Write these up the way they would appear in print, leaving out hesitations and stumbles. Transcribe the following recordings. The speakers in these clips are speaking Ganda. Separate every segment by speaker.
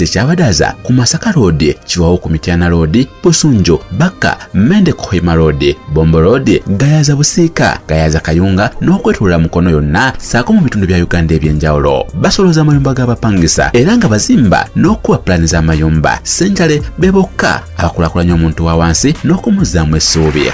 Speaker 1: tekyabadaza ku Masaka Road, Chiwawo ku Mityana Road, Busunjo, Baka, Mende Kohima Road, Bombo Road, Gayaza Busiika, Gayaza Kayunga n'okwetulula Mukono yonna saako mu bitundu bya Uganda ebyenjawulo. Basoloza amayumba g'abapangisa era nga bazimba n'okuwa pulaani z'amayumba. Ssentale be bokka abakulaakulanya omuntu wa wansi n'okumuzzaamu essuubi.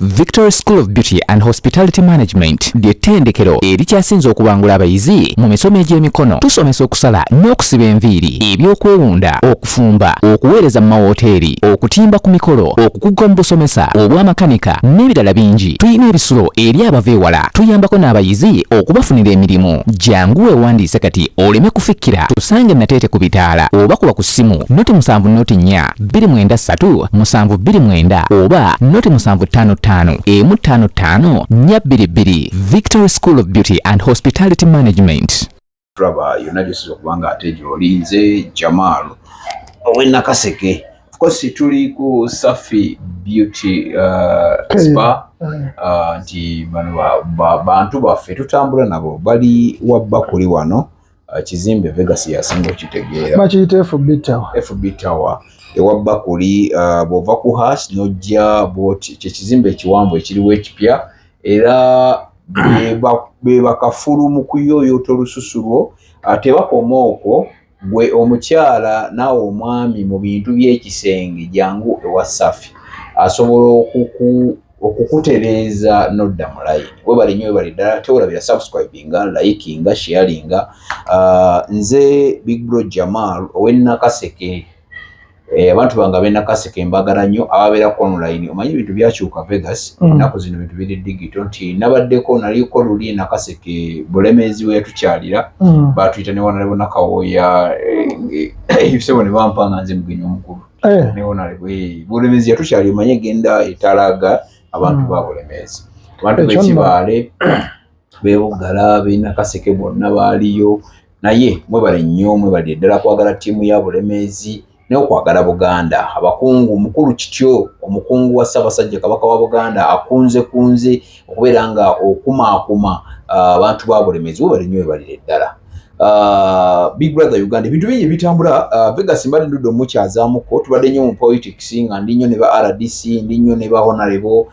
Speaker 2: Victory School of Beauty and Hospitality Management ly'ettendekero erikyasinze okubangula abayizi mu misomo egy'emikono. Tusomesa okusala n'okusiba enviiri, ebyokwewunda, okufumba, okuweereza mu mawoteeri, okutimba ku mikolo, okukugga mu busomesa obw'amakanika n'ebirala bingi. Tuyina ebisulo eri abava ewala. Tuyambako n'abayizi okubafunira emirimu. Jangu weewandiise kati oleme kufikkira. Tusange Nateete ku bitaala oba kuba ku ssimu noti 7 293 729 oba noti 755 55 422. Victory School of Beauty and Hospitality Management.
Speaker 3: Traba yonajisizo kubanga atejo olinze Jamal owena Kaseke. Of course tuli ku Safi Beauty spa nti bantu baffe tutambula nabo bali wabba kuli wano kizimbe Vegas yasinga kitegeera
Speaker 4: bakiyita FB Tower ewabba kuli bova ku hash nojja boti kizimbe ekiwambo ekiriwo ekipya era beba kafulumu kuyoyota olususulwo ate bakoma okwo gwe omukyala nawe omwami mu bintu by'ekisenge jangu ewa Safi asobola okukutereeza nodda mu line. We bali nnyo bali ddala teolabira subscribinga, likinga, sharinga. Nze Big Bro Jamal ow'e Kaseke. Abantu banga b'e Kaseke mbagala nnyo ababeera ku online. Omanyi ebintu byakyuka Vegas ennaku zino ebintu biri digital nti nabaddeko naliko luli e Kaseke Bulemeezi we yatukyalira batuyita ne Honorable Nakawooya ebisebo ne bampanga nze mugenyi omukulu ne Honorable Bulemeezi yatukyalira omanyi egenda etalaga abantu ba Bulemeezi. Abantu b'ekibaale beebugala b'e Kaseke bonna baaliyo naye mwebale nnyo mwebale ddala kwagala ttiimu ya Bulemeezi n'okwagala Buganda. Abakungu mukulu kityo omukungu wa Ssaabasajja Kabaka wa Buganda akunze okubeera nga okumaakuma abantu ba Bulemeezi webale nnyo webalire ddala. Big Brother Uganda ebintu bingi bitambula. Vegas mbadde ndudde omukyazaamuko tubadde nnyo mu politics nga ndi nnyo ne ba RDC ndi nnyo ne ba Honorable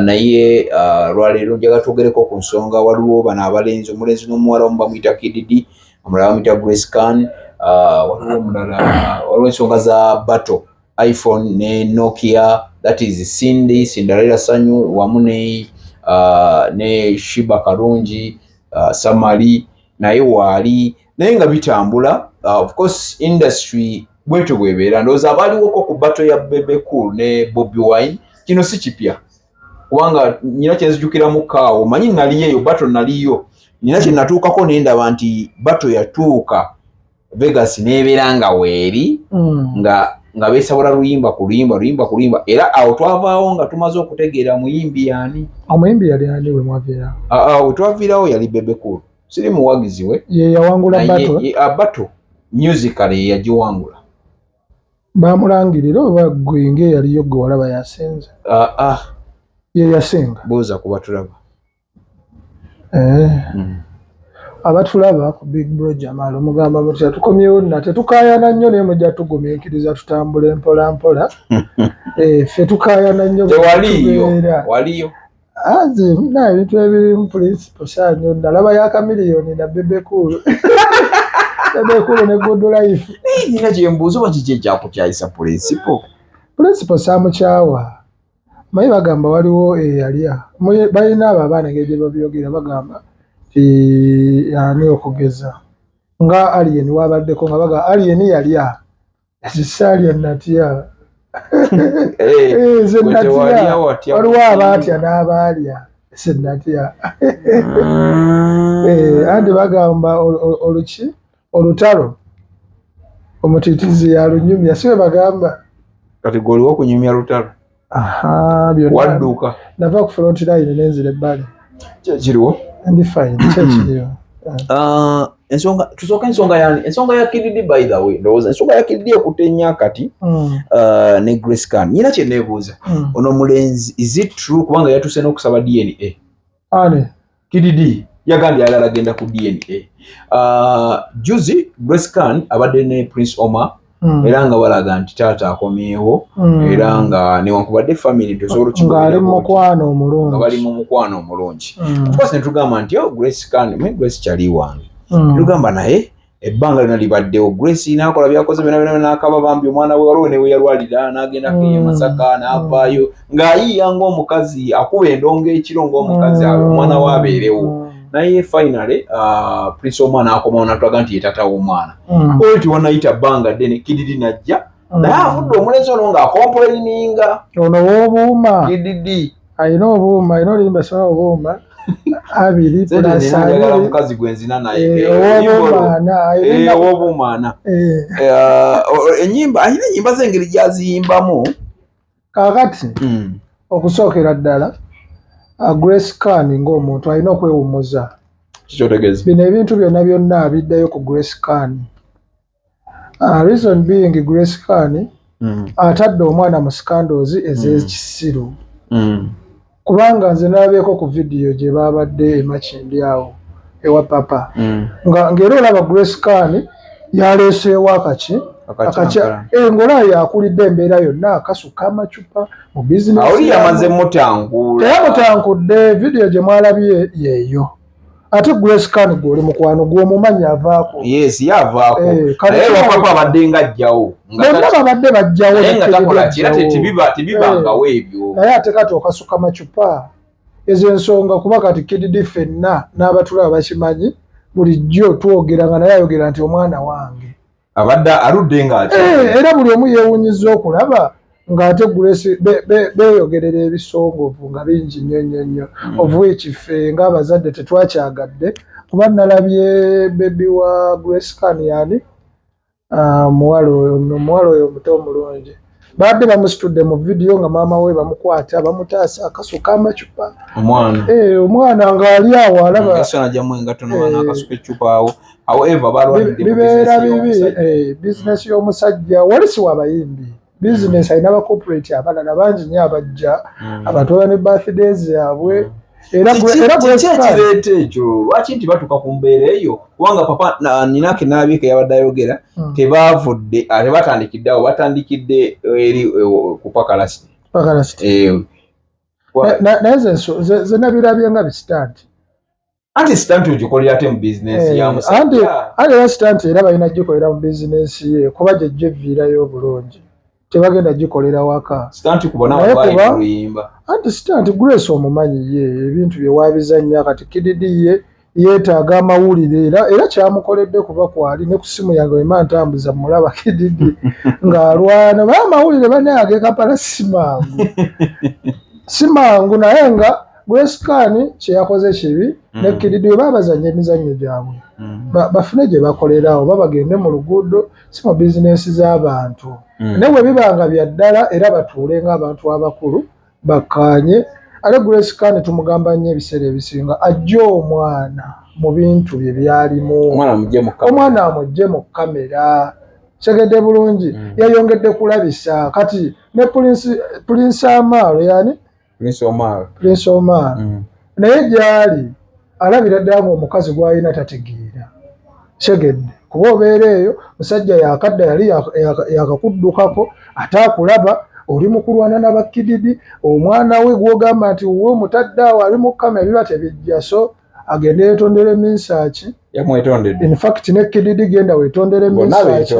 Speaker 4: naye lwaleero njaga twogereko ku nsonga waliwo bano abalenzi omulenzi n'omuwala omu bamuyita KDD omulala bamuyita Grace Khan waliwo omulala waliwo ensonga za Battle iPhone ne Nokia that is Cinderella Sanyu wamu ne Shiba Karungi Samali naye waali naye nga bitambula. Of course industry bweto bwebeera ndowooza abaliwoko ku Battle ya Bebe Cool ne Bobby Wine kino si kipya kubanga nyina kyenzijukira mu kaawo manyi naliyeyo Battle naliyo nina kye natuukako nendaba nti Battle yatuuka Vegas nebeera nga weeri nga beesabula luyimba ku luyimba era awo twavaawo nga tumaze okutegeera muyimbi yani. Omuyimbi yali ani we mwaviira?
Speaker 3: We twaviirawo yali Bebe Cool. Siri muwagizi we
Speaker 4: ye yawangula
Speaker 3: Battle musically ye yagiwangula.
Speaker 4: Bamulangirira oba gwenge yaliyo gwe walaba yasenze? Ye yasenga.
Speaker 3: Buuza kuba tulaba.
Speaker 4: Abatulaba ku Big Bro Jamal omugamba mutya tukomyewo nate tukayana nnyo naye mujja tugumiikiriza tutambule mpola ffe tukayana nnyo.
Speaker 3: Waliyo
Speaker 4: Anze na ebintu ebiri mu principle sanyo ndalaba ya kamiliyoni na Bebe Cool. Bebe Cool ne Good Life.
Speaker 3: Nina kyembuuzo bakiki kyakukyayisa principle samukyawa. Mayi bagamba waliwo eyalya balina abo abaana ng'ebyo babyogera bagamba ani okugeza nga alien wabaddeko nga baga alien yalya sisaalya natya waliwo abaatya n'abaalya senatya andi bagamba oluki olutalo omutiitizi yalunyumya siwe bagamba kati goliwo okunyumya lutalo wadduka
Speaker 4: nava ku front line nenzira ebbali
Speaker 3: kiriwo
Speaker 4: ndi fine kyekiriwo.
Speaker 3: Ensonga ya KDD by the way ndowooza ensonga ya KDD ekutenya kati ne Grace Khan nyina kye neebuuza ono mulenzi is it true kubanga yatuse n'okusaba DNA KDD yagambye alala agenda ku DNA. Juzi Grace Khan abadde ne Prince Omar era nga balaga nti taata akomyewo era nga newankubadde family tesobola
Speaker 5: nga bali
Speaker 3: mu mukwano omulungi. Of course netugamba nti Grace Khan Grace kyali wange tugamba naye ebbanga lino libaddewo Grace n'akola byakoze byonna n'akaba bambi omwana we waliwo ne we yalwalira n'agenda kuye Masaka n'avaayo ng'ayiiya ng'omukazi akuba endongo ekiro ng'omukazi omwana we abeerewo. Naye finally Prince Omar n'akomawo n'atulaga nti ye taata w'omwana. Oyo tiwannayita bbanga ddene Kididi n'ajja naye avudde omulenzi ono ng'akomplaininga
Speaker 5: ono w'obuuma
Speaker 3: Kididi
Speaker 5: ayina obuuma ayina olimba sawa obuuma abiri
Speaker 3: njagala mukazi gwenzina naye owobuumaana enyimba ayina ennyimba z'engeri gy'aziyimbamu
Speaker 5: kaakati okusookera ddala Grace Khan ng'omuntu alina okwewummuza.
Speaker 3: Kikyotegeeza
Speaker 5: bino ebintu byonna biddayo ku Grace Khan. Reason being Grace Khan atadde omwana mu scandals ez'ekisiru. Kubanga nze nalabyeko ku vidiyo gye baabadde emakindi awo ewa papa ng'era olaba Grace Khan yaleeseewo akaki ng'olaba yakulidde embeera yonna akasuka amacupa mu bizinesi
Speaker 3: oli yamaze mutangula
Speaker 5: teyamutankudde vidiyo gye mwalabye yeeyo ate Grace Khan gw'oli mukwano gw'omumanyi avaako
Speaker 3: yavaako naye wapapa abadde ng'ajjawo
Speaker 5: bonna babadde bajjawo
Speaker 3: naye nga takola kira tebibangawo ebyo
Speaker 5: naye ate kati okasuka amacupa ezo ensonga kuba kati Kididi ffenna n'abatulaba bakimanyi bulijjo twogera nga naye ayogera nti omwana wange
Speaker 3: abadde aludde
Speaker 5: era buli omu yeewunyizza okulaba ng'ate Grace beeyogerera ebisongovu nga bingi nnyo obwekiffe ng'abazadde tetwakyagadde kuba nalabye bebi wa Grace Khan yani omuwala oyo omuto omulungi badde bamusitudde mu vidiyo nga maama we bamukwata bamutaasa akasuka amacupa omwana ng'ali awo alaba bibeera bibi bizinesi y'omusajja wali si w'abayimbi bizinesi alina aba corporate abalala bangi nnyo abajja abantu baba ne birthdays yaabwe era
Speaker 3: kireeta ekyo lwaki nti batuuka ku mbeera eyo kubanga papa ninake n'abyeka yabadde ayogera tebavudde ate batandikidde awo batandikidde eri ku Pallaso
Speaker 5: naye ze nabirabye nga bisitanti
Speaker 3: anti sitanti ogikolera ate mu bizinesi ya musajja
Speaker 5: anti era sitanti era balina gikolera mu bizinesi ye kuba gyejjo evviirayo obulungi tebagenda gikolera waka
Speaker 3: sitanti kubona wayimba
Speaker 5: anti sitanti Grace omumanyi ye ebintu bye wabizannya kati Kididi ye yeetaaga amawulire era kyamukoledde kuba kwali ne ku simu yange wema ntambuza mulaba Kididi ng'alwana baye amawulire bane agekapala simangu naye nga Grace Khan kye yakoze kibi ne Kididi we babazanya emizannyo gyabwe bafune gye bakolerawo babagende mu luguudo si mu bizinesi z'abantu naye bwe bibanga bya ddala era batuule ng'abantu abakulu bakkaanye ate Grace Khan tumugamba nnyo ebiseera ebisinga ajja omwana mu bintu bye byalimu omwana amugye mu kamera segedde bulungi yayongedde kulabisa kati ne Prince Amaro yani Prince Omar naye gyali alabira ddala ng'omukazi gw'alina tategeera segedde kuba obeera eyo musajja yakadda yali yakakuddukako ate akulaba oli mu kulwana n'abakididi omwana we gw'ogamba nti we mutadde awo ali mu kamera biba tebijja so agende yeetondere minsaaki in fact ne Kididi genda weetondere minsaaki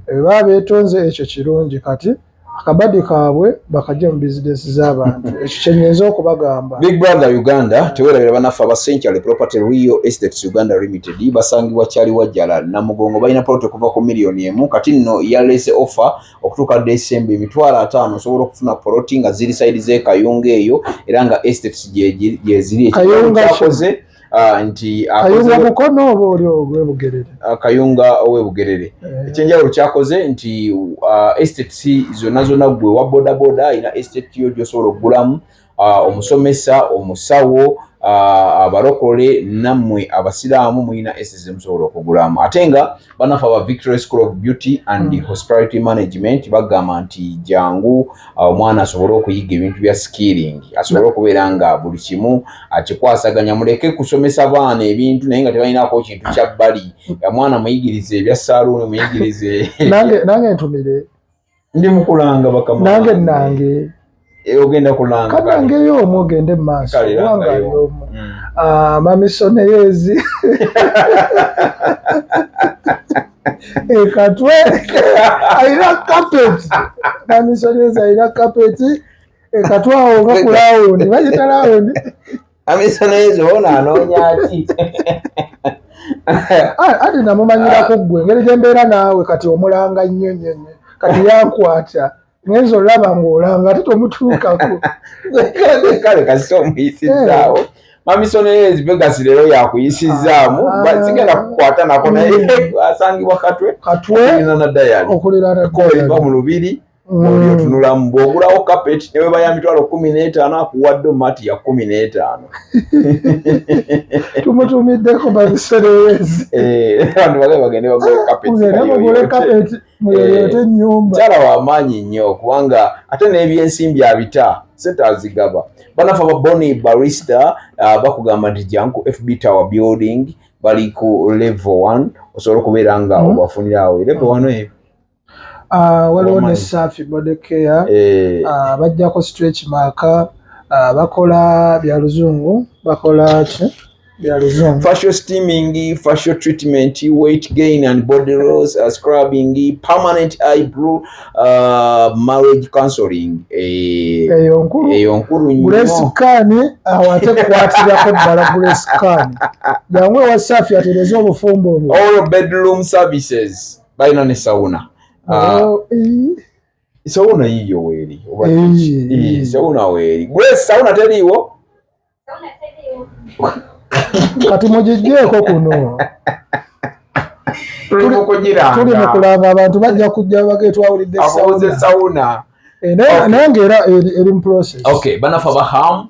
Speaker 5: baba beetonze ekyo kirungi kati akabadi kaabwe bakajja mu bizinesi z'abantu ekyo kyennyinza okubagamba.
Speaker 3: Big Brother Uganda tewerabira banaffe aba Century Property Real Estates Uganda Limited basangibwa kyali wajjala Namugongo balina plot kuva ku miliyoni emu kati nno yalese offer okutuuka December 5,000 osobola okufuna plot nga ziri side ze Kayunga eyo era nga estates gye ziri ekyakoze nti
Speaker 5: Kayunga mukono oba oli ogw'Ebugerere
Speaker 3: Kayunga ow'Ebugerere ekyenjawulo kyakoze nti estates zonna gwe wa boda ina estate yo gy'osobola okugulamu omusomesa omusawo
Speaker 4: abalokole nammwe abasiraamu mulina essence musobola okugulamu ate nga banafe aba Victoria School of Beauty and Hospitality Management bagamba nti jangu omwana asobole okuyiga ebintu bya skilling asobole okubeera nga buli kimu akikwasaganya muleke kusomesa baana ebintu naye nga tebalinaako kintu kya bbali omwana muyigirize ebya saaluuni muyigirize
Speaker 5: nange ntumire
Speaker 4: ndi mukulanga bakama
Speaker 5: nange
Speaker 4: ogenda kulanga
Speaker 5: kanangeyo omwo ogende mu maaso kubanga ali omu mamisoneyezi ekatwe ayina kapeti mamisoneyezi ayina kapeti ekatwe awo nga ku lawundi bagita lawundi
Speaker 4: mamisoneyezi ona anoonya ati
Speaker 5: ati namumanyirako ggwe engeri gyembeera naawe kati omulanga nnyo kati yankwata ngenza olaba ng'olanga ate tomutuukako
Speaker 4: kale kasi omuyisizaawo mamisoneyezi Vegas leero yakuyisizaamu sigenda kukwata nako naye asangibwa katwe okuliraanaddayaliba mu lubiri oli otunulamu bw'ogulawo kapeti ne weba ya mitwalo 15 akuwadde omati ya 15
Speaker 5: tumutumiddeko mamisoneyezi
Speaker 4: abantu bagale bagende bagule kapeti
Speaker 5: muyoyote ennyumba
Speaker 4: kyala w'amaanyi nnyo kubanga ate n'ebyensimbi abita sente azigaba banafe aba Boni Barista bakugamba nti jangu FB Tower Building bali ku level 1 osobola okubeera nga obafunirawo level 1 eyo
Speaker 5: waliwo ne Safi Body Care bajjako stretch mark bakola bya luzungu bakola ki bya luzungu
Speaker 4: facial steaming facial treatment weight gain and body loss scrubbing permanent eyebrow marriage counseling
Speaker 5: eyo nkulu
Speaker 4: nnyo
Speaker 5: Guleskani awate kwatirako ddala Guleskani jangu wa Safi atereze obufumbo obwo
Speaker 4: all bedroom services balina ne sauna sauna yiyo weri sauna weri Grace sauna teriiwo
Speaker 5: kati mugigyeko kuno
Speaker 4: tuli
Speaker 5: mukulanga abantu bajja kujja bagetwawulidde
Speaker 4: sauna
Speaker 5: naye ngaera eri mu process
Speaker 4: banafe abaham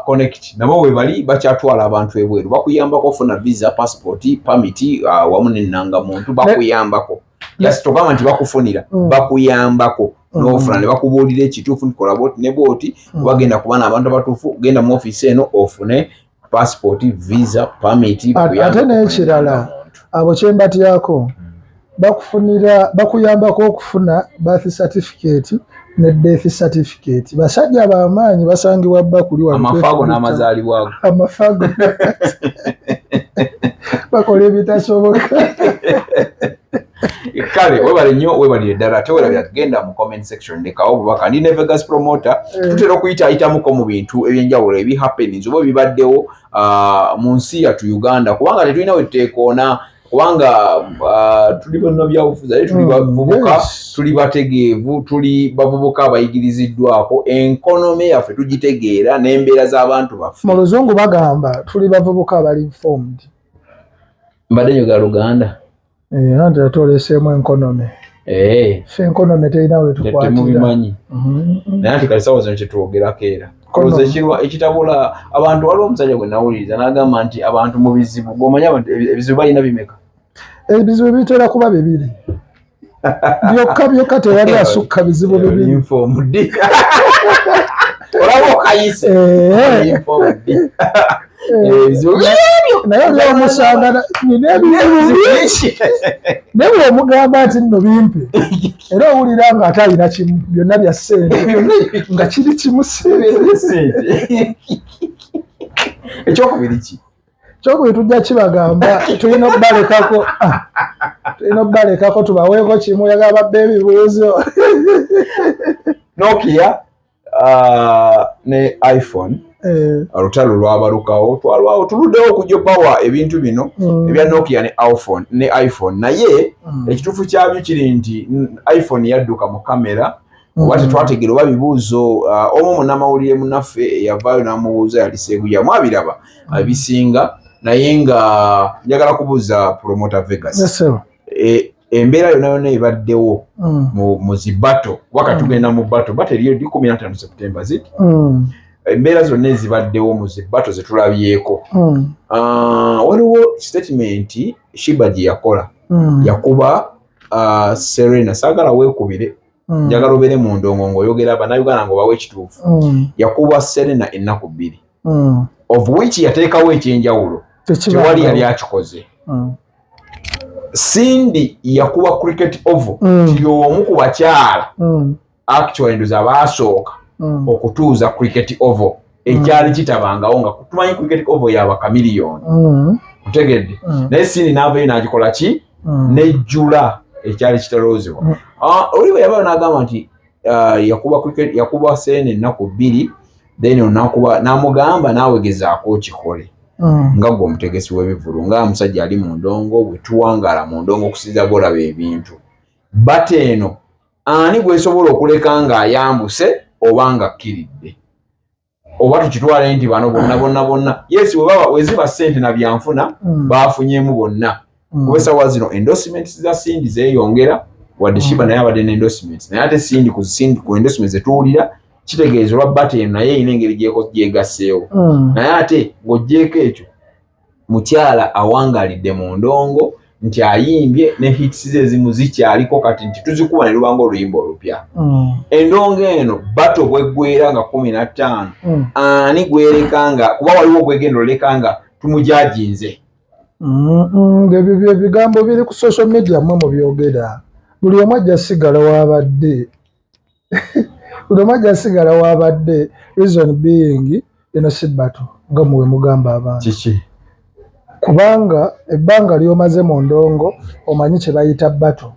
Speaker 4: connect nabo we bali bakyatwala abantu ebweru bakuyambako ofuna visa passport permit wamu n'ennanga muntu bakuyambako just togamba nti bakufunira bakuyambako n'ofuna ne bakubuulira ekituufu nkola booti ne booti bagenda kubana abantu abatuufu genda mu office eno ofune passport visa permit
Speaker 5: ate n'ekirala abo kyembatyako bakuyambako okufuna birth certificate ne death certificate basajja b'amaanyi basangibwa bakuli
Speaker 4: amafaago n'amazaalibwago
Speaker 5: amafaago bakola ebitasoboka
Speaker 4: kale webale nnyo webalire ddala tewerabira tugenda mu comment section ndekawo obubaka ndi ne Vegas promoter tutera okuyitaayitamuko mu bintu ebyenjawulo ebihappenings oba bibaddewo mu nsi yattu Uganda kubanga tetulina wetuteekoona kubanga tuli bannabyabufuzi ate tuli bavubuka tuli bategeevu tuli bavubuka abayigiriziddwako enkonome yaffe tugitegeera n'embeera z'abantu baffe
Speaker 5: mu luzungu bagamba tuli bavubuka abali informed
Speaker 4: mbadde njogera Luganda
Speaker 5: anti atoleseemu enkonome ffe enkonome terina
Speaker 4: wetukwatiratemubimanyi naye anti kali sawa zino kyetwogerako era koze ekitabula abantu waliwo omusajja gwe nawuliriza n'agamba nti abantu mu bizibu bw'omanyi abantu ebizibu balina bimeka
Speaker 5: ebizibu bitera kuba bibiri byokka tewali asukka bizibu bibiri
Speaker 4: olaba okayise
Speaker 5: naye olwomusanga naye bw'omugamba nti nno bimpe era owulira nga ate alina kimu byonna bya ssente nga kiri kimu ssente
Speaker 4: ekyokubiri ki
Speaker 5: kyokubiri tujja kibagamba tulina okubalekako tubaweeko kimu yagabadde ebibuuzo
Speaker 4: Nokia ne iPhone olutalo lwabalukawo twalwawo tuluddewo okujobawa ebintu bino ebya Nokia ne iPhone naye ekituufu kyabyo kiri nti iPhone yadduka mu kamera oba tetwategera oba bibuuzo omu munnamawulire munnaffe eyavaayo n'amubuuza yali Seeguya mwabiraba ebisinga naye nga njagala kubuuza Promoter Vegas embeera yonna ebaddewo mu zibato waka tugenda mu bato eriyo 15 September ziti
Speaker 3: embeera zonna ezibaddewo mu zibbato zetulabyeko waliwo statement Shiba gye yakola yakuba Serena saagala weekubire njagala obeere mu ndongo ng'oyogera bannayuganda ng'obawa ekituufu yakuba Serena ennaku 2 of which yateekawo ekyenjawulo tewali yali akikoze. Cindy yakuba cricket oval ti y'omu ku bakyala actually ndoza baasooka okutuuza cricket oval ekyali kitabangawo nga tumanyi cricket oval y'abakamiliyoni otegedde naye Cindy n'avayo n'agikola ki nejjula ekyali kitaloozebwa. Oliwe yabayo n'agamba nti yakuba Serena ennaku 2 then n'amugamba naawe gezaako okikole nga gwe omutegesi w'ebivulu nga musajja ali mu ndongo bwe tuwangala mu ndongo okusinza bw'olaba ebintu bati eno ani gwesobola okuleka ng'ayambuse oba nga akkiridde oba tukitwale nti bano bonna yes weziba ssente na byanfuna baafunyemu bonna kuba essaawa zino endorsements za Cindy zeeyongera wadde Shiba naye abadde ne endorsements naye ate Cindy ku endorsements zetuwulira kitegeeza olwa bati eno naye erina engeri gyegasseewo naye ate ng'oggyeko ekyo mukyala awangalidde mu ndongo nti ayimbye ne hits ze ezimu zikyaliko kati nti tuzikuba ne lubanga oluyimba olupya endongo eno bato bweggwera nga 15 ani gwereka nga kuba waliwo gwegenda oleka nga tumujajinze
Speaker 5: ebyo ebigambo biri ku social media mwe mu byogera buli omu ajja sigala wabadde buli omu ajja sigala wabadde reason being eno si bato nga muwe mugamba abantu
Speaker 3: kiki
Speaker 5: kubanga ebbanga lyomaze mu ndongo omanyi kye bayita bato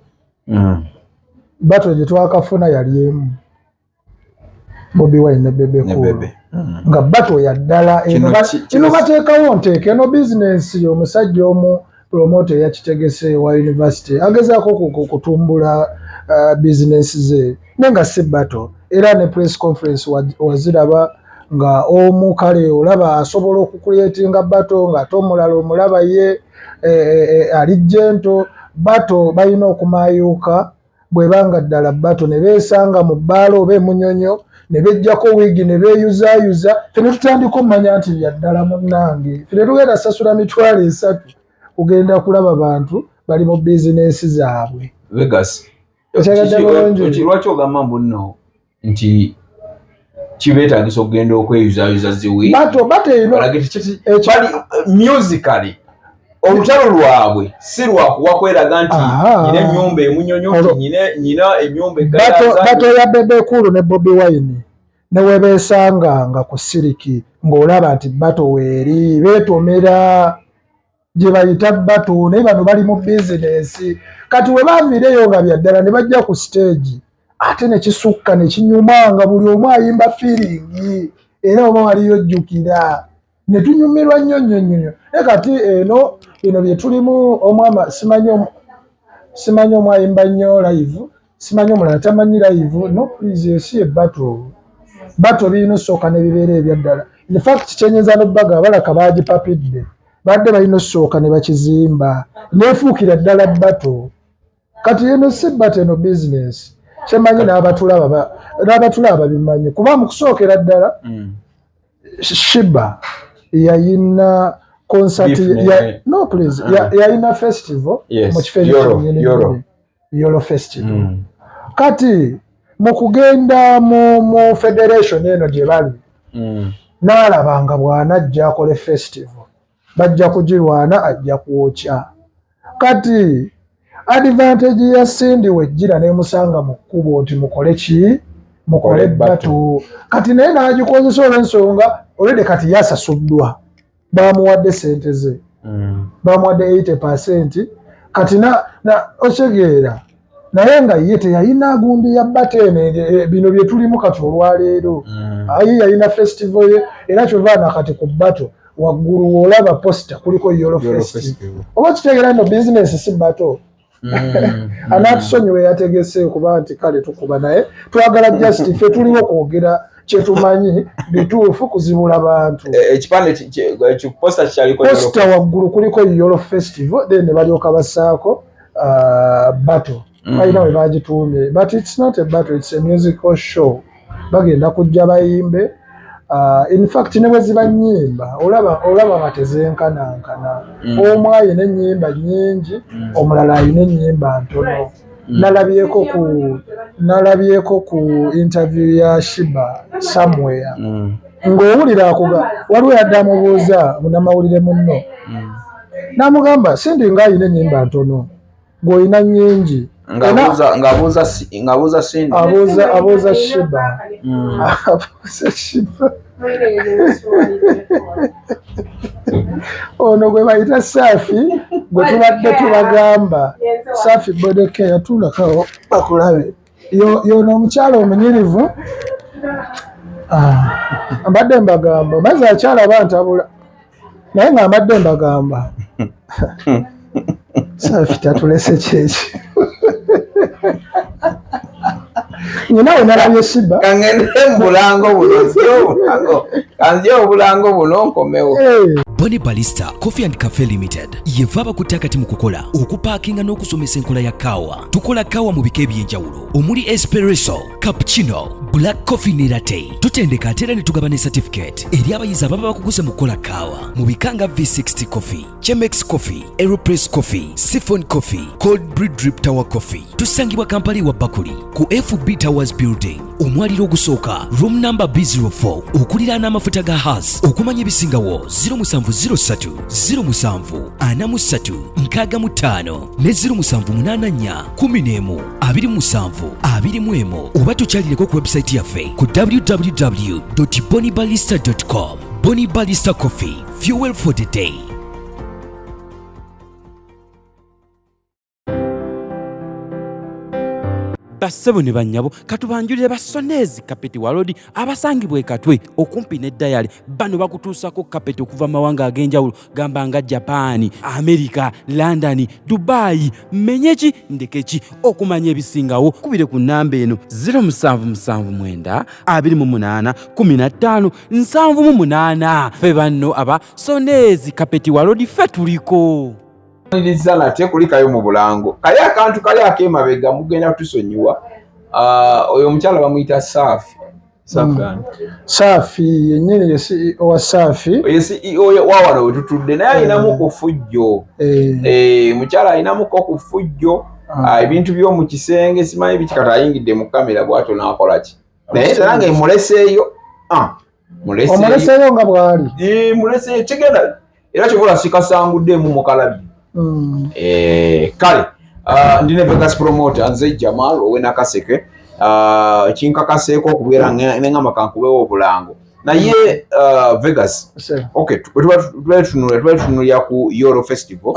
Speaker 5: bato gye twakafuna yali emu Bobi Wine ne Bebe Cool nga bato ya ddala eno bateekawo nteeka eno bizinensi omusajja omu promoter yakitegese wa university agezaako kutumbula bizinensi ze nenga si bato era ne press conference waziraba nga omu kale olaba asobola okucreatinga bato nga ate omulala omulaba ye ali jento bato balina okumayuuka bwebanga ddala bato ne beesanga mu bbaalo oba emunyonyo ne bejjako wiigi ne beeyuzaayuza fene tutandika omumanya nti byaddala munnange fene tugenda sasula 3,000 kugenda kulaba bantu bali mu bizinensi zaabwe
Speaker 3: Vegas
Speaker 5: ekyagadde
Speaker 3: lwaki ogamba mbunno nti kibeetagisa okugenda okweyuzaayuza ziwi
Speaker 5: bato eno
Speaker 3: bali musically olutalo lwabwe si lwakuwa kweraga nti nyina ennyumba emunyonyo nti nyina ennyumba
Speaker 5: bato ya Bebe Cool ne Bobi Wine ne webeesanga nga ku siriki ng'olaba nti bato weeri beetomera gye bayita bato naye bano bali mu bizinensi kati we baaviireyo nga byaddala ne bajja ku stage ate ne kisukka ne kinyuma nga buli omu ayimba firingi era oba waliyo jjukira ne tunyumirwa nnyo naye kati eno bino bye tulimu omwama simanyi omwayimba nnyo live simanyi omulala tamanyi live no please esi bato birina osooka ne bibeera ebyaddala in fact kyenyiza n'obbaga abalaka baagipapidde badde balina osooka ne bakizimba neefuukira ddala bato kati eno si bato eno bizinesi kyemanyi n'abatulaba bimanyi kuba mu kusookera ddala Shiba yayina concert no please yayina festival mu kifo Yolo festival kati mu kugenda mu federation eno gye bali n'alabanga bw'anajja akole festival bajja kugirwana ajja kwokya kati advantage ya Cindy wejjira nemusanga mu kkubo nti mukole ki mukole bato kati naye n'agikozesa olw'ensonga olwedde kati yasasuddwa bamuwadde sente ze bamuwadde 80% kati otegeera naye nga ye teyalina gundi ya batene bino bye tulimu kati olwaleero ayi yalina festival ye era kyova kati ku bato waggulu woolaba posta kuliko Yolo festival oba kitegeera no business si bato anatusonyiwe yategese kuba nti kale tukuba naye twagala just ffe tuliwo kwogera kyetumanyi bituufu kuzibula bantu
Speaker 3: ekipande posta kikyaliko
Speaker 5: posta waggulu kuliko Yolo festival then ne balyoka bassaako bato balina we bagituumye but it's not a battle, it's a musical show bagenda kujja bayimbe In fact ne bwe ziba nnyimba olaba nga tezenkanankana. Omu ayina ennyimba nnyingi, omulala ayina ennyimba ntono. Nalabyeko ku interview ya Shiba somewhere. Ng'owulira akuga waliwo yadde amubuuza munnamawulire munno. N'amugamba Sindi ng'ayina ennyimba ntono, ng'olina nnyingi.
Speaker 3: Ng'abuuza Sindi.
Speaker 5: Abuuza Shiba. Abuuza Shiba. Ono gwe bayita Safi, gwe tubadde tubagamba. Safi Bodeke yatuulako bakulabe. Y'ono omukyala omunyirivu. Mbadde mbagamba maze akyala bantabula naye nga mbadde mbagamba Safi tatulese kyeki. Nyina nalabye Shiba
Speaker 3: kangende mubulango buno kanzye obulango buno nkomewo.
Speaker 6: Boni Balista Coffee and Cafe Limited yeva bakuttaka kati mu kukola okupaakinga n'okusomesa enkola ya kaawa. Tukola kaawa mu bika eby'enjawulo omuli espresso, cappuccino, black coffee ne latte. Tutendeka ate era ne tugaba ne certificate eri abayizi ababa bakuguze mu kukola kaawa mu bika nga V60 coffee, Chemex coffee, Aeropress coffee, Siphon coffee, cold brew drip tower coffee. Tusangibwa Kampala wa Bakuli ku FB Towers Building omwaliro ogusooka room number B04 okuliraana amafuta ga Haas. Okumanya ebisingawo 0703 07 43 65 ne 0784 11 27 21 oba tukyalireko ku website yaffe ku www.bonibalista.com. Boni Balista Coffee, fuel for the day. Bassebo ne bannyabo katubanjulire basonezi kapeti walodi abasangibwa ekatwe okumpi ne dayali. Bano bakutuusako kapeti okuva mawanga ag'enjawulo gamba nga Japan, America, London, Dubai, menyeki ndekeki. Okumanya ebisingawo kubire ku namba eno 0779 28 15 78. Ffe banno aba sonezi kapeti walodi ffe tuliko.
Speaker 3: Niriza nate kulikayo mu bulango kali akantu kali akemabega mugenda tusonyiwa. Oyo omukyala bamuyita Safi.
Speaker 5: Safi yennyini ye CEO wa Safi.
Speaker 3: Oyo CEO wawano wetutudde naye alinamu ku fujjo. Mukyala alinamu ku fujjo. Ebintu by'omu kisenge simanyi bikikata ayingidde mu kamera bw'atyo n'akola ki. Naye nange muleseeyo.
Speaker 5: Omuleseeyo nga bw'ali.
Speaker 3: Muleseeyo kigenda era kyobola sikasanguddemu mukalabi. Kale ndine Vegas promoter nze Jamal owena kaseke kinkakaseeko okubeera ng'engamba kankubeewo obulango naye Vegas. Okay, twetunulira ku Euro Festival.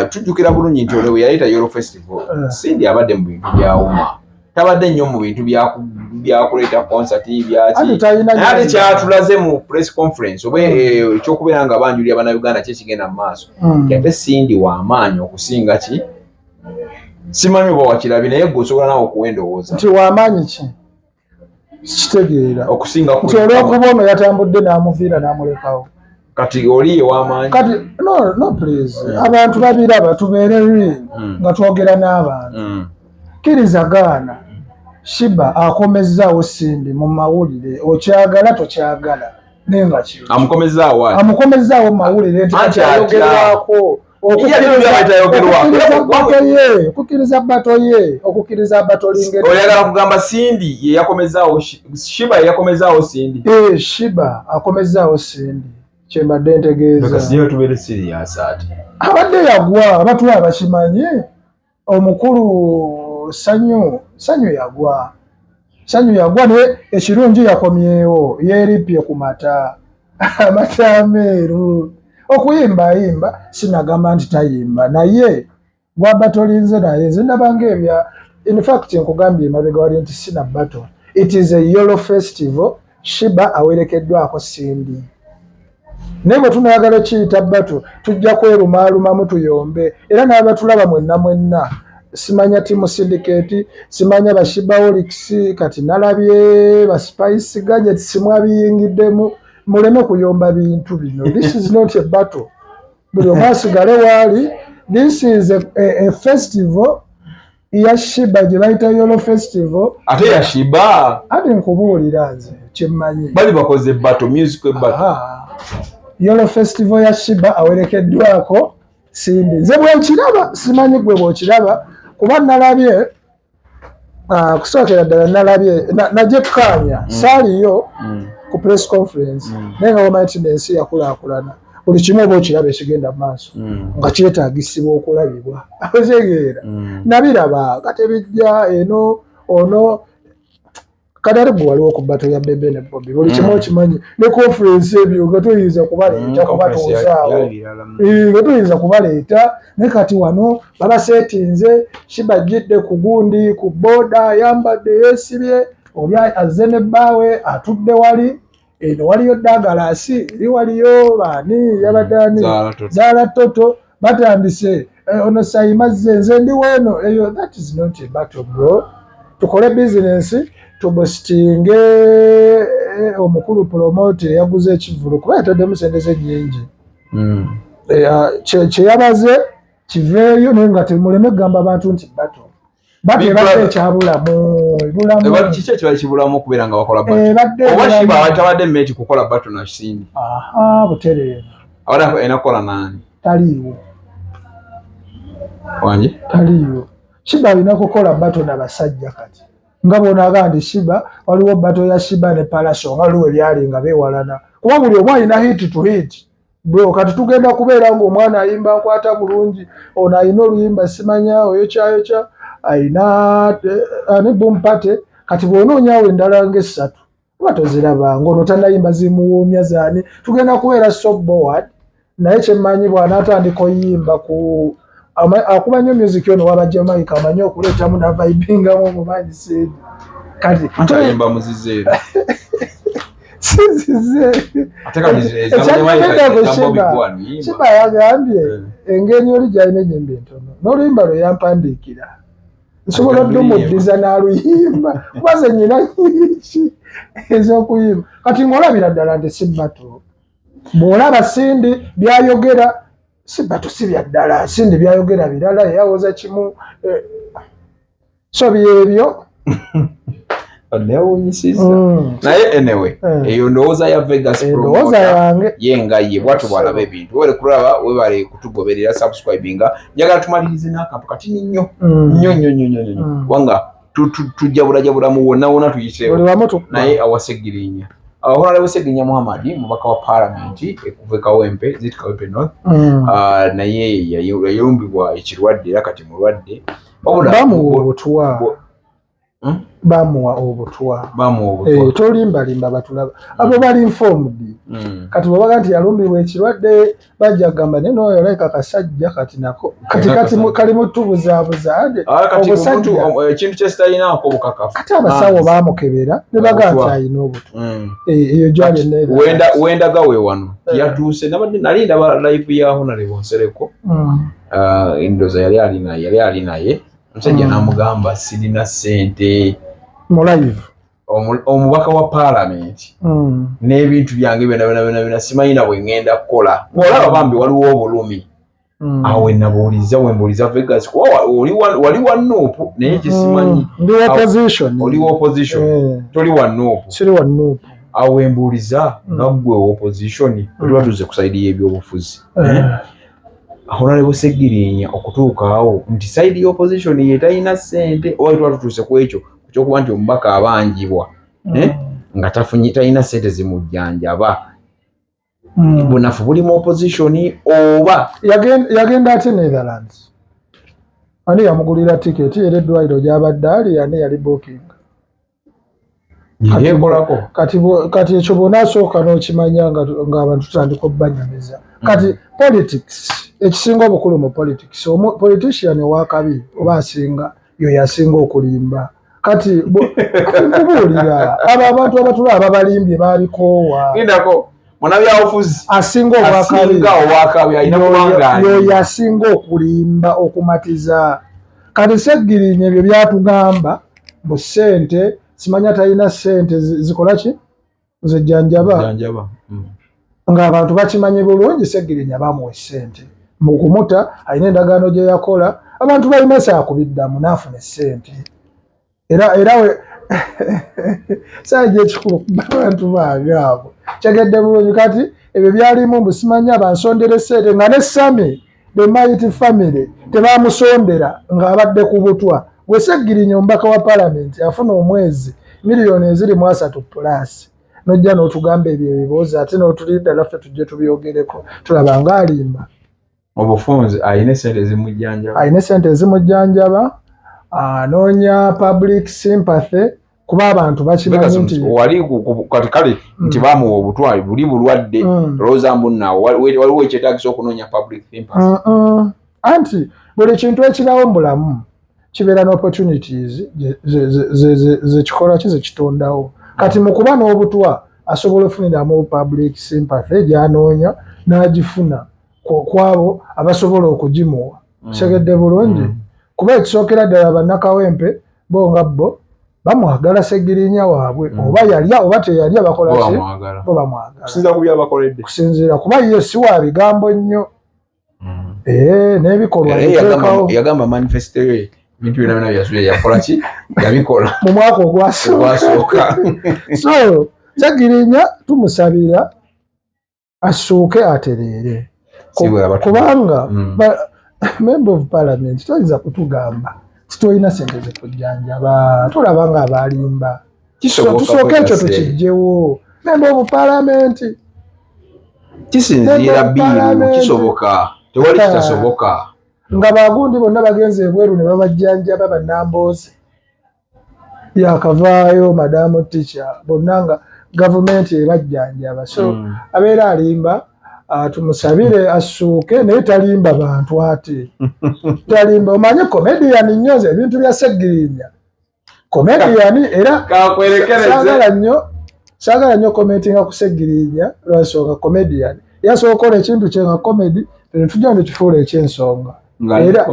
Speaker 3: Tujjukira bulungi nti olwo yaleeta Euro Festival Sindi abadde mu bintu byawuma, tabadde nnyo mu bintu byakuleeta concert byaki ate kyatulaze mu press conference oba ekyokubeera nga banjulira bannayuganda kyekigenda mu maaso ate Sindi w'amaanyi okusinga ki simanyi oba wakirabi naye gwe osobola nawe okuwendowooza
Speaker 5: nti w'amaanyi ki kitegeera
Speaker 3: okusinga
Speaker 5: nti olw'okuba ono yatambudde n'amuviira n'amulekawo
Speaker 3: kati oli ye w'amaanyi
Speaker 5: kati no please abantu babiraba tubeere nga twogera n'abantu kkiriza gaana Shiba akomezzaawo Sindi mu mawulire okyagala tokyagala nenga ki amukomezzaawo mu mawulire nti ayogerwako okukkiriza bato ye okukkiriza bato lingeri
Speaker 3: oyagala kugamba Sindi ye yakomezzaawo Shiba ye yakomezzaawo Sindi
Speaker 5: Shiba akomezzaawo Sindi kyembadde ntegeeza
Speaker 3: siyo tubeere serious ate
Speaker 5: abadde yagwa abantu abakimanyi omukulu sanyu yagwa naye ekirungi yakomyewo yeeripye ku mata amata ameeru okuyimbayimba sinagamba nti tayimba naye gwaba tolinze naye nze ndabanga ebya in fact nkugambye emabega wali nti sina battle. It is a Euro Festival. Shiba awerekeddwako Sindi naye bwe tunayagala okiyita battle tujja kwerumaalumamu tuyombe era n'abatulaba mwenna simanya timu syndicate simanya bashibaholics kati nalabye ba spice gadgets simwabiyingiddemu muleme kuyomba bintu bino. This is not a battle. Buli omwasigale waali. This is a festival ya Shiba gye bayita Euro Festival
Speaker 3: ate ya Shiba
Speaker 5: ate nkubuulira nze kyemmanyi
Speaker 3: bali bakoze battle music battle
Speaker 5: Yolo festival ya Shiba awerekeddwako Simbi nze bwenkiraba simanyi gwe bw'okiraba kuba nalabye kusookera ddala nalabye najje kukanya saaliyo ku press conference naye nga womanyi nti ensi yakulaakulana buli kimu oba okiraba ekigenda mu maaso nga kyetaagisibwa okulabibwa ategeera nabiraba katebijja eno ono kadari bwe waliwo ku bato ya Bebe ne Bobby buli kimu okimanyi ne conference ebyo nga toyinza kubaleeta kubatuzaawo nga toyinza kubaleeta ne kati wano babaseetinze Shiba jidde ku gundi ku boda ayambadde yeesibye oli azze ne bbaawe atudde wali eno waliyo Dagalaasi eri waliyo baani yabaddaani Zaala Toto batandise ono Sayimazze nze ndi weno eyo that is not a battle bro tukole business tubositinge omukulu promote yaguze ekivulu kuba yataddemu sente ze nnyingi kyeyabaze kiveeyo naye nga temuleme kugamba abantu nti batebadde ekyabulamu
Speaker 3: kiki ekibali kibulamu okubeera nga bakola oba Shiba atabadde mmeti kukola bato na Simbi
Speaker 5: butereevu
Speaker 3: abadde enakola nani
Speaker 5: taliiwo
Speaker 3: wange
Speaker 5: taliiwo Shiba alina kukola bato na basajja kati nga bonaga ndi Shiba waliwo bato ya Shiba ne Pallaso nga luwe byali nga beewalana kuba buli omu alina hit to hit bro kati tugenda kubeera ng'omwana ayimba nkwata bulungi ono ayina oluyimba simanya oyokyayoca ayina ne bompate kati bw'onoonyaawo endala ng'essatu oba tozirabanga ono tanayimba zimuwoomya zaani tugenda kubeera so board naye kyemmanyi bw'anaatandika oyimba ku akuba nnyo music ono waba Jamaica amanyi okuleetamu na vibingamu omumanyi seedi kati
Speaker 3: atayimba muzizeera
Speaker 5: Shiba yagambye engeri oli gyalina egyembi entono n'oluyimba lwe yampandiikira nsobola oddumuddiza n'aluyimba kuba ze nnyina nyingi ez'okuyimba kati ng'olabira ddala nti si bato bw'olaba Sindi byayogera si bato si bya ddala Sindi byayogera birala yeyawoza kimu so byebyo
Speaker 3: onewunyisiza naye anyway eyo ndowooza ya Vegas promoter yenga ye bwatu bwalaba ebintu wale kulaba webale kutugoberera subscribinga njagala tumalirize n'akantu kati nnyo wanga tujabula mu wonna tuyiteewo naye awasegirinya Honorable Segirinya Muhammad mubaka wa parliament ekuva Kawempe ziti Kawempe North naye yayombibwa ekirwadde era kati mulwadde bamuwa obutwa tolimbalimba batulaba abo bali informed kati bwabaga nti yalumbibwa ekirwadde bajja kugamba neno oyo like kasajja kati nako kati kalimu tubuzaabuza ekintu kyesitalinaako obukakafu
Speaker 5: ate abasawo baamukebera ne baga nti alina obutwa eyo gyali
Speaker 3: wendaga we wano yatuuse nali ndaba live ya Honorable Nsereko endoza yali ali naye omusajja n'amugamba sirina ssente
Speaker 5: mu live
Speaker 3: omubaka wa parliament n'ebintu byange byonna simanyi na bwe ngenda kukola olaba bambi waliwo obulumi awo wembuuliza Vegas wali wa Nuupu naye kisimanyi oli wa opposition toli wa Nuupu awo wembuuliza nga ggwe wa opposition tuba tuze kusaidiya ebyobufuzi Honorable Segirinya okutuuka awo nti side opposition yetalina ssente oba tuba tutuuse ku ekyo ekyokuba nti omubaka abanjibwa nga talina ssente zimujjanjaba bunafu buli mu opposition oba
Speaker 5: yagenda ate Netherlands ani yamugulira tiketi era eddwaliro gy'abadde ali ani yali booking kati ekyo bw'onaasooka n'okimanya nga abantu tutandika obbanyamiza kati politics ekisinga obukulu mu politics politician owakabi oba asinga yo yasinga okulimba kati kubuulira abo abantu abatulaba balimbye baabikoowa asinga obwakabi yo yasinga okulimba okumatiza kati Segirinya ebyo byatugamba mu ssente simanya talina ssente zikola ki zijjanjaba ng'abantu bakimanyi bulungi Segirinya bamuwa ssente mu kumuta alina endagaano gye yakola abantu balina saakubiddamu n'afuna ssente era Saje chikuru abantu bagabo chagedde bulungi kati ebyo byalimu busimanya bansondere sete nga ne Sami the mighty family tebamusondera ng'abadde ku butwa gwesegiri nyombaka wa parliament afuna omwezi miliyoni eziri mu 3 plus nojja n'otugamba ebyo ebibuuzo ate n'otulinda naffe tujje tubyogereko tulaba ng'alimba
Speaker 3: obufunzi ayina sente ezimujjanjaba anoonya public sympathy kuba abantu bakimanyi nti wali kati nti bamuwa obutwali buli bulwadde Rosa Mbunnawo waliwo ekyetaagisa okunoonya public sympathy
Speaker 5: anti buli kintu ekirawo mu bulamu kibeera n'opportunities zekikola kizikitondawo kati mu kuba n'obutwa asobola ofuniramu public sympathy gyanoonya n'agifuna kwabo abasobola okugimuwa segedde bulungi kuba ekisookera ddala bannakawempe bo nga bo bamwagala Segirinya waabwe oba yalya oba teyalya bakola ki bo bamwagala
Speaker 3: kusinziira ku byabakoledde
Speaker 5: kusinziira kuba ye si wa bigambo nnyo n'ebikolwa
Speaker 3: yagamba manifesto ye bintu byonna byasuye yakola ki yabikola
Speaker 5: mu mwaka ogwasooka so Segirinya tumusabira asuuke atereere kubanga member of parliament toyinza kutugamba titolina sente zekujjanjaba tulaba nga abalimba tusooka ekyo tukijjewo member of parliament
Speaker 3: kisinziira biiru kisoboka tewali kitasoboka
Speaker 5: nga bagundi bonna bagenze ebweru ne babajjanjaba bannamboozi yakavaayo madamu teacher bonna nga gavumenti ebajjanjaba so abeera alimba tumusabire asuuke naye talimba bantu ate talimba omanye comedian nnyo ebintu bya Segirinya comedian era saagala nnyo commentinga ku Segirinya lwansonga comedian yasobola okukola ekintu kye nga comedy tujja nekifuula ekyensonga era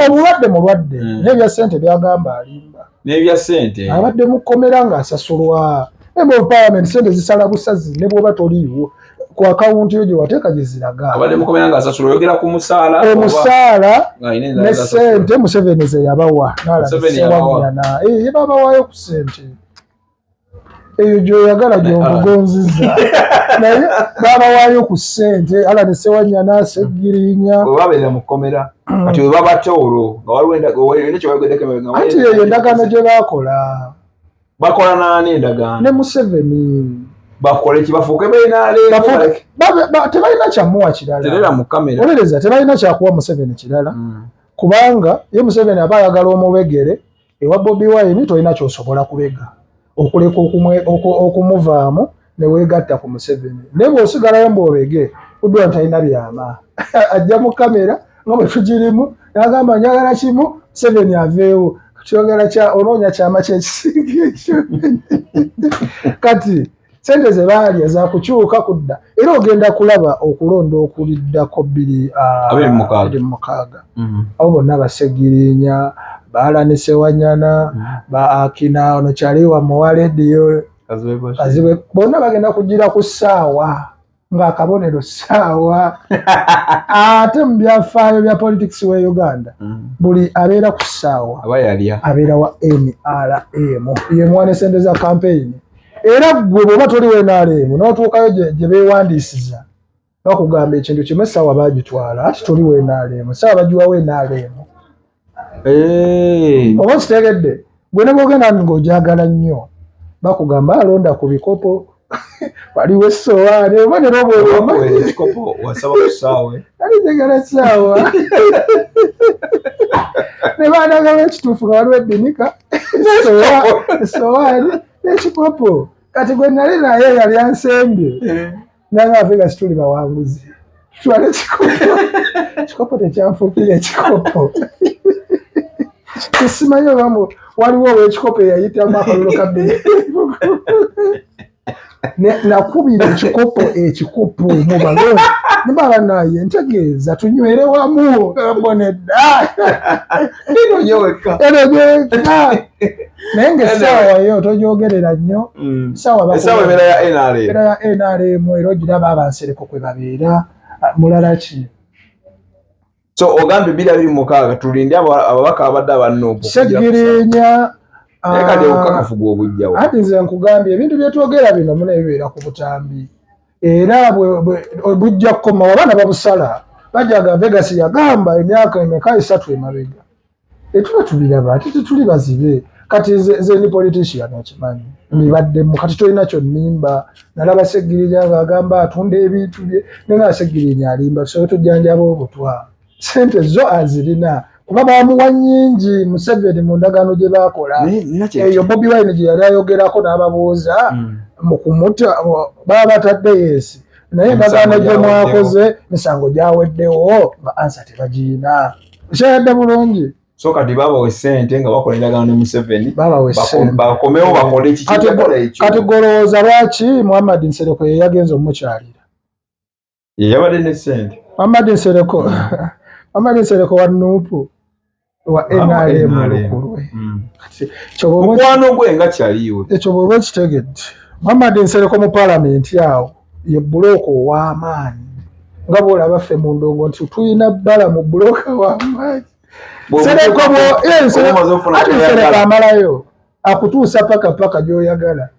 Speaker 5: obulwadde mulwadde n'ebya ssente byagamba alimba
Speaker 3: n'ebya ssente
Speaker 5: abadde mukomera ng'asasulwa member of parliament sente zisala busazi ne bwoba toliiwo ku akawunti yo gye wateeka gye ziraga
Speaker 3: abadde mukomera ng'asasulwa oyogera ku musaala
Speaker 5: ne ssente Museveni ze yabawa n'alabisewanyana ye babawaayo ku ssente eyo gyoyagala gyonvugonziza naye babawaayo ku ssente Alani Sewanyana Segirinya
Speaker 3: babeera mukomera kati we babatoolo nga waliwo kyewayogeddeko
Speaker 5: anti eyo endagaano gye baakola
Speaker 3: bakola nani endagaano
Speaker 5: ne Museveni
Speaker 3: bakole kibafuuke
Speaker 5: tebalina kyamuwa kirala olereza tebalina kyakuwa Museveni kirala kubanga ye Museveni aba ayagala omubegere ewa Bobi Wine tolina kyosobola kubega okuleka okumuvaamu ne weegatta ku Museveni naye bw'osigalayo mbwobege udwa ntalina byama ajja mu kamera nga bwe tugirimu n'agamba njagala kimu Museveni aveewo kyogera onoonya kyama Kyekisinga ekyo kati sente ze baalya za kukyuka kudda era ogenda kulaba okulonda okuliddako 26 abo bonna Basegirinya Alani Sewanyana Akina ono kyaliwa muwa rediyo Kazibwe bonna bagenda kugira ku ssaawa ng'akabonero ssaawa ate mu byafaayo bya politics we Uganda buli abeera ku ssaawa abeera wa NRM ye mwana sente za campaign era gwe bw'oba toli wa NRM n'otuukayo gye beewandiisiza bakugamba ekintu kimwe essaawa baagitwala ati toli wa NRM essaawa bagiwa wa NRM oba kitegedde gwe ne bw'ogenda ng'ogyagala nnyo bakugamba alonda ku bikopo waliwo essowaani oba ne
Speaker 3: ekikopo wasaba ku ssaawa
Speaker 5: alijagala essaawa ne baanagala ekituufu nga waliwo eddinika essowaani n'ekikopo kati gwe nali naye yali ansembye nanga afika situli bawanguzi tutwale ekikopo tekyanfuukira ekikopo tesimanyi obamu waliwo ow'ekikopo eyayitamu akalulu kabbiri nakubira ekikopo mubalo nebaba naye ntegeeza tunywere wamu bonedda enojeweka naye ngaessaawa yo togyogerera nnyo essaawa
Speaker 3: ebeera
Speaker 5: ya NRM era ogiraba abansereko kwe babeera mulala ki
Speaker 3: so ogambye 2026 tulinde ababaka abadde abanno
Speaker 5: Segirinya
Speaker 3: kade okakafuga obujjawo
Speaker 5: ati nze nkugambye ebintu byetwogera bino muna ebibeera ku butambi era bujja kukoma abaana babusala bajaga Vegas yagamba emyaka emeka 3 emabega etuba tubiraba ati tetuli bazibe kati nze ni politician okimanyi nibadde mu kati tolina kyo nnimba nalaba Segirinya ng'agamba atunda ebintu bye nenga Segirinya alimba so tujjanjaba obutwa sente zo azirina kuba bamuwa nnyingi Museveni mu ndagaano gye baakola eyo Bobi Wine gye yali ayogerako n'ababuuza mu kumuta baba batadde yesi naye endagaano gye mwakoze misango gyaweddewo nga ansa tebagiina kyayadde bulungi
Speaker 3: so kati babawe sente nga bakola endagaano ne Museveni
Speaker 4: bakomewo bakole
Speaker 5: kati golowooza lwaki Muhammad Nsereko ye yagenza omukyalira
Speaker 3: yabadde ne sente
Speaker 5: Muhammad Nsereko wa Nuupu wa NRM lukulwe
Speaker 3: mukwano gwe nga kyaliwe
Speaker 5: ekyo bw'oba ekitegedde Muhammad Nsereko mu palamenti awo ye buloko ow'amaanyi nga bw'olaba ffe mu ndongo nti tuyina bbala mu buloka w'amaanyi Nsereko Nsereko amalayo akutuusa paka gy'oyagala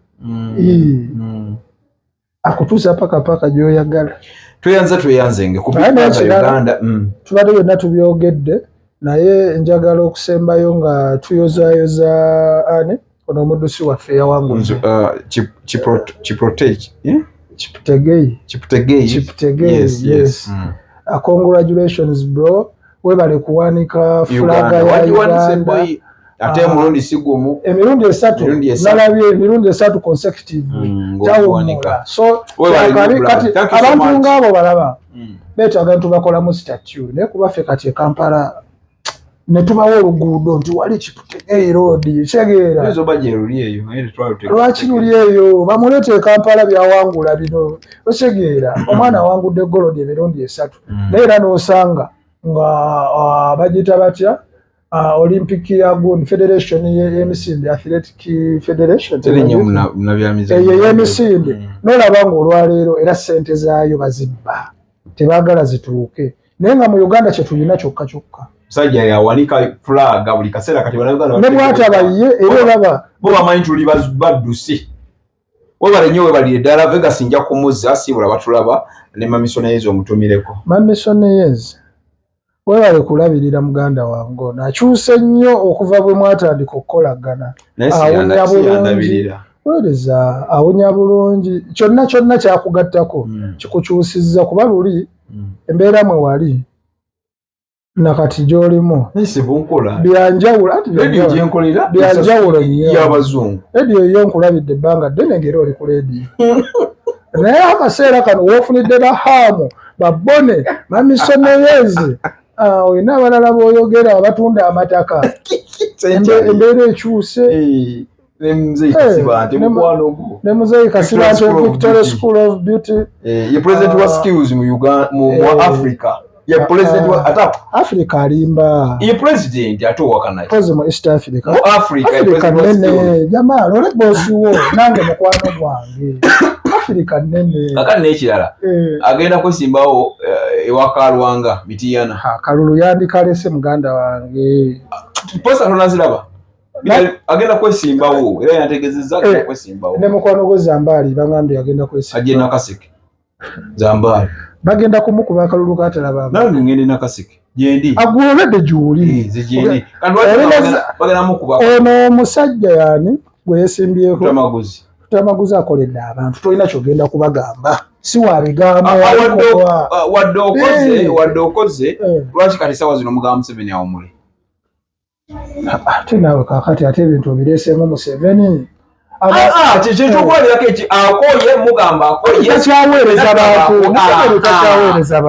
Speaker 5: akutuusa paka gy'oyagala
Speaker 3: tweyanze nge Uganda
Speaker 5: tubadde byonna tubyogedde naye njagala okusembayo nga tuyozaayoza ani ono omuddusi waffe yawanguzi Chiputegei yes congratulations bro webale kuwanika flaga ya Uganda
Speaker 3: ate emirundi sigumu
Speaker 5: emirundi esatu nalabye emirundi esatu consecutive tawunika so kati abantu ngabo balaba beetaaga ntubakola mu statue naye kuba ffe kati Kampala ne tubawo oluguudo nti wali Chiputegei road kyegeera
Speaker 3: ezo bajeruli eyo
Speaker 5: lwaki luli eyo bamuleete Kampala byawangula bino okyegeera omwana awangudde golodi emirundi esatu naye era n'osanga nga bagita batya Olympic Yagun Federation y'emisinde Athletic Federation y'emisinde n'olaba ng'olwaleero era ssente zaayo bazibba tebaagala zituuke naye nga mu Uganda kye tulina kyokka
Speaker 3: musajja yawanika flaga buli kaseera kati Uganda
Speaker 5: ne bwatabaye era olaba
Speaker 3: bo bamanyi tuli baddusi webale nnyo webalire ddala Vegas nja kumuzza sibula batulaba ne Mamisoneyezi omutumireko
Speaker 5: Mamisoneyezi webale kulabirira muganda wange ono akyuse nnyo okuva bwe mwatandika okukolagana awonya bulungi kyonna kyakugattako kikukyusizza kuba luli embeera mwe wali nakati gy'olimu byanjawulo rediyo yo nkulabidde ebbanga ddene ngeri oli ku rediyo naye akaseera kano woofunidde bahaamu babone Mamisoneyezi olina abalala b'oyogera abatunda amataka embeera ekyuse ne muzeeyi kasiba nti Victoria School of Beauty
Speaker 3: ye president wa skills mu Uganda mu Africa ye president wa ata Africa
Speaker 5: alimba
Speaker 3: ye president atowakana
Speaker 5: president mu East Africa
Speaker 3: mu Africa ye president
Speaker 5: nene jamaa lole bosi wo nange mukwano gwange Africa nene
Speaker 3: kakane ekirala agenda kusimbawo ewakalwanga bitiyana
Speaker 5: kalulu yandikalese muganda wange
Speaker 3: posa tonaziraba agenda kwesimbawo era yantegezezza kwesimbawo
Speaker 5: ne mukwano gwe Zambali bangambye agenda kwesimbawo
Speaker 3: agenda kaseke Zambali
Speaker 5: bagenda kumukuba akalulu katalaba
Speaker 3: nange ngende na kaseke jendi
Speaker 5: agulobedde juli
Speaker 3: zijendi bagenda mukuba
Speaker 5: ono omusajja yani gwe yesimbyeko tamaguzi akoledde abantu tolina kyogenda kubagamba si wa bigambo
Speaker 3: wadde okoze lwaki kati sawa zino mugamba Museveni awumule
Speaker 5: ate naawe kakati ate ebintu obireesemu Museveni
Speaker 3: kyekyokwalirako eki akoye mugamba akoye
Speaker 5: takyaweereza bantu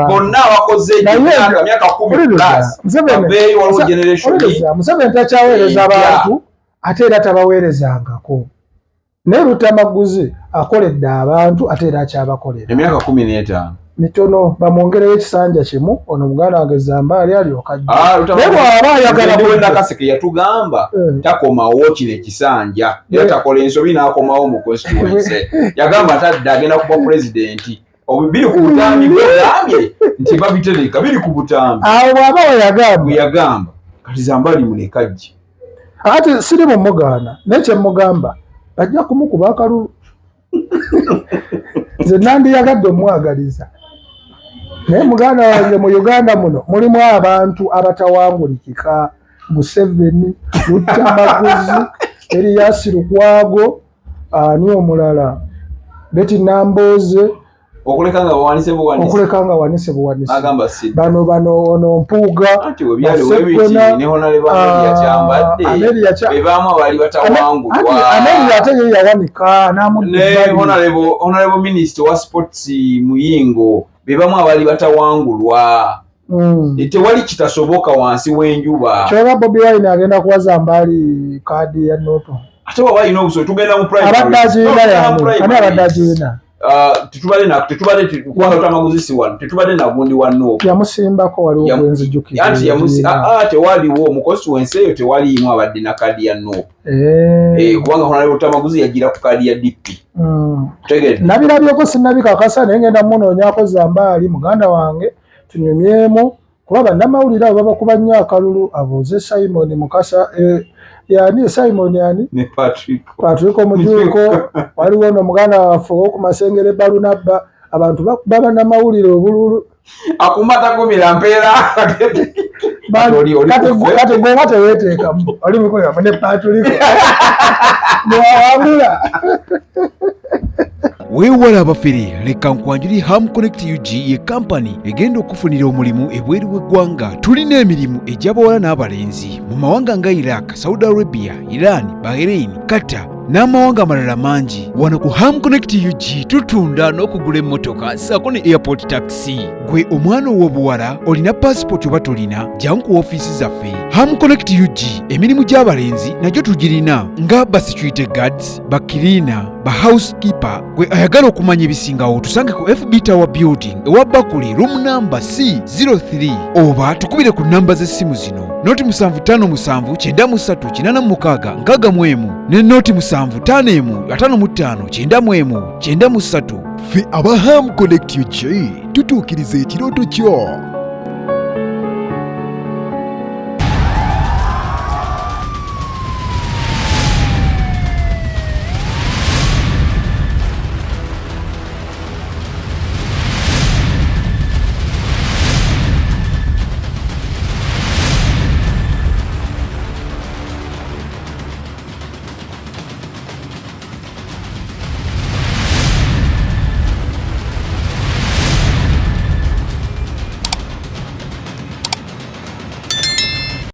Speaker 3: bonna abakoze myaka 10 babeeyi waliwo generation
Speaker 5: Museveni takyaweereza bantu ate era tabaweerezangako naye Lutamaguzi akoledde abantu ate era akyabakolera
Speaker 3: emyaka 15
Speaker 5: mitono bamwongereyo ekisanja kimu ono muganda wange Zambali alyoka
Speaker 3: Nakaseke yatugamba takomawo kire ekisanja era takola ensobi n'akomawo mu constituency yagamba tadde agenda kuba pulezidenti biri ku butambi bwegambye nti babitereka biri ku butambi
Speaker 5: awo bw'aba
Speaker 3: yagamba kati Zambali mulekajje
Speaker 5: ate siri mumugaana nekye mugamba ajja kumukuba akalulu nze nandiyagadde omwagaliza naye muganda wange mu Uganda muno mulimu abantu abatawangulikika Museveni Lutamaguzi Erias Lukwago ani omulala Beti Namboze
Speaker 3: okulekanga
Speaker 5: wanise buwanise
Speaker 3: agamba si
Speaker 5: bano ono Mpuuga
Speaker 3: anti webyali webiti ne honale bameli yakyambadde bebamu abali batawangulwa
Speaker 5: ameli ate ye yawanika
Speaker 3: ne honale minister wa sports Muyingo bebamu abali batawangulwa tewali kitasoboka wansi w'enjuba
Speaker 5: kyoba Bobi Wine agenda kuwaza mbali kadi ya noto
Speaker 3: ate baba ino obuso tugenda mu primary
Speaker 5: abaddajiina
Speaker 3: tetubadde kubanga Lutamaguzi si wano tetubadde na gundi wa Nuupu
Speaker 5: yamusimbako waliwo gwenzijukira
Speaker 3: anti tewaliwo mu constituency eyo tewaliimu abadde na kadi ya Nuupu kubanga honale Lutamaguzi yagira ku kadi ya DP tegedde
Speaker 5: nabirabyeko sinabikakasa naye ngenda munoonyako Zambaali muganda wange tunyumyemu kuba bannamawulire abo babakuba nnyo akalulu abuuze Simon Mukasa yani Simon yani
Speaker 3: ne
Speaker 5: Patrick Omujuko waliwo no muganda waffe okumasengere Balunabba abantu bakuba bannamawulire obululu
Speaker 3: akumata kumira mpeera
Speaker 5: kati gwe teweteekamu oli mukoya ne Patrick mwawabula
Speaker 6: weewala abafere leka nkwanjuli Ham Connect UG ye kampani egenda okufunira omulimu ebweru w'eggwanga. Tulina emirimu egy'abawala n'abalenzi mu mawanga nga Iraq, Saudi Arabia, Iran, Bahrain, Qatar n'amawanga amalala mangi. Wano ku Ham Connect UG tutunda n'okugula emmotoka ssaako ne airport taxi. Gwe omwana ow'obuwala olina passport oba tolina, jangu ku ofiisi zaffe. Ham Connect UG emirimu gy'abalenzi nagyo tugirina nga ba security guards, ba cleaner, ba housekeeper. Gwe ayagala okumanya ebisingawo tusange ku FB Tower Building ewa Bakuli room number C03 oba tukubire ku namba z'essimu zino noti 75579386 ne noti 75515593 Fe aba Ham Connect UG tutuukiriza ekirooto kyo.